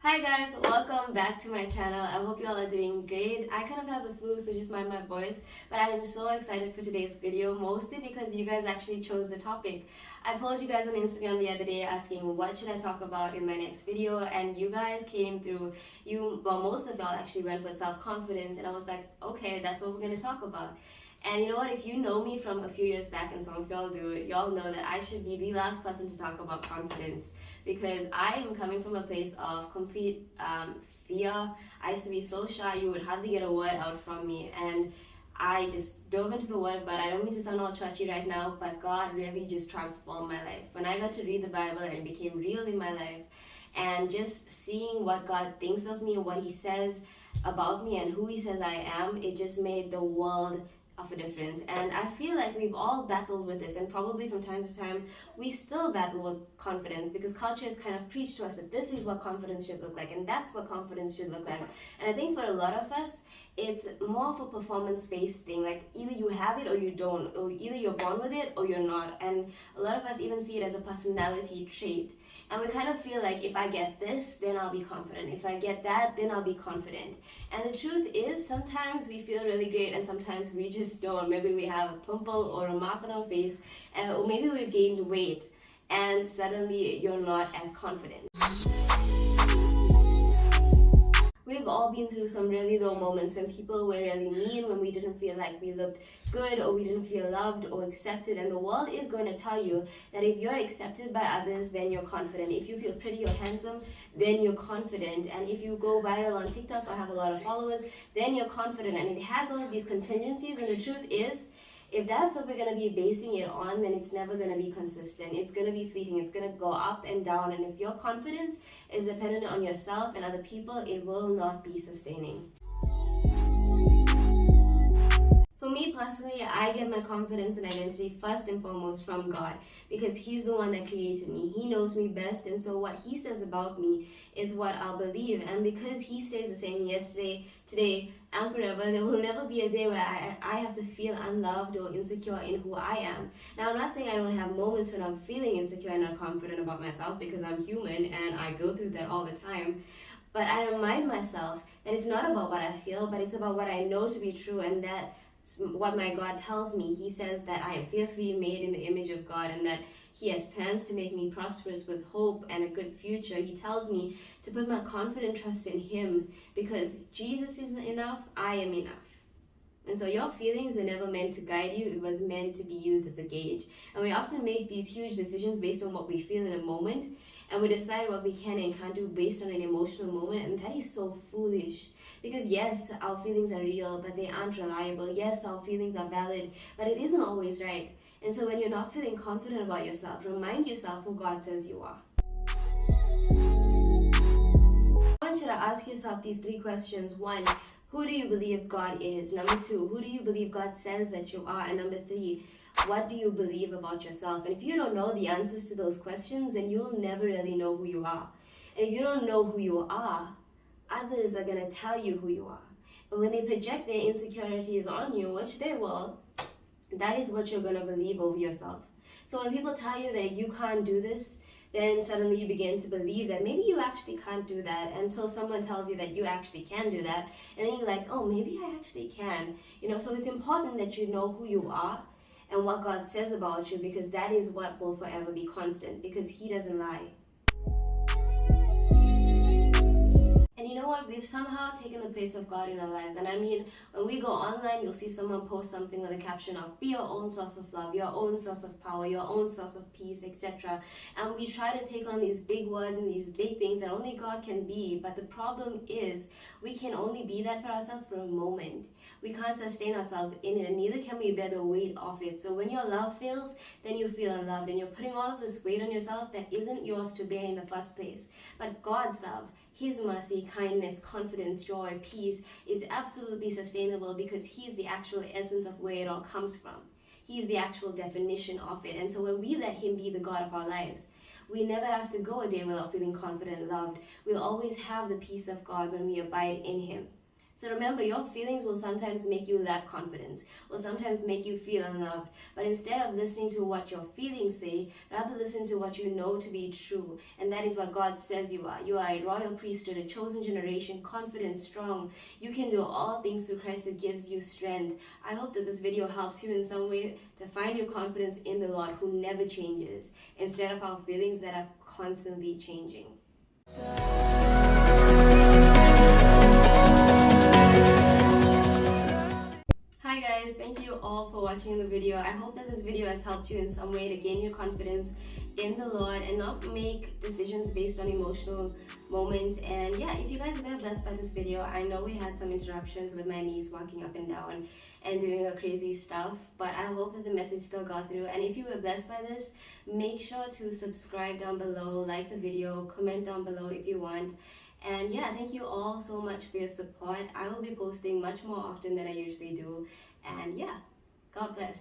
Hi guys, welcome back to my channel. I hope you all are doing great. I kind of have the flu, so just mind my voice, but I am so excited for today's video, mostly because you guys actually chose the topic. I polled you guys on Instagram the other day asking what should I talk about in my next video, and you guys came through. Most of y'all actually went with self-confidence, and I was like, okay, that's what we're going to talk about. And you know what, if you know me from a few years back, and some of y'all do, y'all know that I should be the last person to talk about confidence, because I am coming from a place of complete fear. I used to be so shy, you would hardly get a word out from me, and I just dove into the Word of God. I don't mean to sound all churchy right now, but God really just transformed my life. When I got to read the Bible and it became real in my life, and just seeing what God thinks of me, what He says about me, and who He says I am, it just made the world of a difference. And I feel like we've all battled with this, and probably from time to time we still battle with confidence, because culture has kind of preached to us that this is what confidence should look like, and that's what confidence should look like. And I think for a lot of us, it's more of a performance-based thing. Like, either you have it or you don't, or either you're born with it or you're not. And a lot of us even see it as a personality trait. And we kind of feel like, if I get this, then I'll be confident. If I get that, then I'll be confident. And the truth is, sometimes we feel really great and sometimes we just don't. Maybe we have a pimple or a mark on our face, or maybe we've gained weight and suddenly you're not as confident. We've all been through some really low moments when people were really mean, when we didn't feel like we looked good, or we didn't feel loved or accepted. And the world is going to tell you that if you're accepted by others, then you're confident. If you feel pretty or handsome, then you're confident. And if you go viral on TikTok or have a lot of followers, then you're confident. And it has all of these contingencies, and the truth is, if that's what we're going to be basing it on, then it's never going to be consistent. It's going to be fleeting. It's going to go up and down. And if your confidence is dependent on yourself and other people, it will not be sustaining. For me personally, I get my confidence and identity first and foremost from God, because He's the one that created me. He knows me best, and so what He says about me is what I'll believe. And because He stays the same yesterday, today, and forever, there will never be a day where I have to feel unloved or insecure in who I am. Now, I'm not saying I don't have moments when I'm feeling insecure and not confident about myself, because I'm human and I go through that all the time. But I remind myself that it's not about what I feel, but it's about what I know to be true, and that what my God tells me. He says that I am fearfully made in the image of God, and that He has plans to make me prosperous with hope and a good future. He tells me to put my confident trust in Him, because Jesus is enough, I am enough. And so your feelings were never meant to guide you. It was meant to be used as a gauge. And we often make these huge decisions based on what we feel in a moment, and we decide what we can and can't do based on an emotional moment, and that is so foolish. Because yes, our feelings are real, but they aren't reliable. Yes, our feelings are valid, but it isn't always right. And so when you're not feeling confident about yourself, remind yourself who God says you are. I want you to ask yourself these 3 questions. 1, who do you believe God is? Number 2, who do you believe God says that you are? And number 3, what do you believe about yourself? And if you don't know the answers to those questions, then you'll never really know who you are. And if you don't know who you are, others are going to tell you who you are. And when they project their insecurities on you, which they will, that is what you're going to believe over yourself. So when people tell you that you can't do this, then suddenly you begin to believe that maybe you actually can't do that, until someone tells you that you actually can do that. And then you're like, oh, maybe I actually can. So it's important that you know who you are and what God says about you, because that is what will forever be constant, because He doesn't lie. And you know what? We've somehow taken the place of God in our lives. And I mean, when we go online, you'll see someone post something with a caption of, be your own source of love, your own source of power, your own source of peace, etc. And we try to take on these big words and these big things that only God can be. But the problem is, we can only be that for ourselves for a moment. We can't sustain ourselves in it, and neither can we bear the weight of it. So when your love fails, then you feel unloved, and you're putting all of this weight on yourself that isn't yours to bear in the first place. But God's love, His mercy, kindness, confidence, joy, peace is absolutely sustainable, because He's the actual essence of where it all comes from. He's the actual definition of it. And so when we let Him be the God of our lives, we never have to go a day without feeling confident and loved. We'll always have the peace of God when we abide in Him. So remember, your feelings will sometimes make you lack confidence, will sometimes make you feel unloved. But instead of listening to what your feelings say, rather listen to what you know to be true. And that is what God says you are. You are a royal priesthood, a chosen generation, confident, strong. You can do all things through Christ who gives you strength. I hope that this video helps you in some way to find your confidence in the Lord who never changes, instead of our feelings that are constantly changing. Hi guys, thank you all for watching the video. I hope that this video has helped you in some way to gain your confidence in the Lord and not make decisions based on emotional moments. And yeah, if you guys were blessed by this video, I know we had some interruptions with my niece walking up and down and doing her crazy stuff, but I hope that the message still got through. And if you were blessed by this, make sure to subscribe down below, like the video, comment down below if you want. And yeah, thank you all so much for your support. I will be posting much more often than I usually do. And yeah, God bless.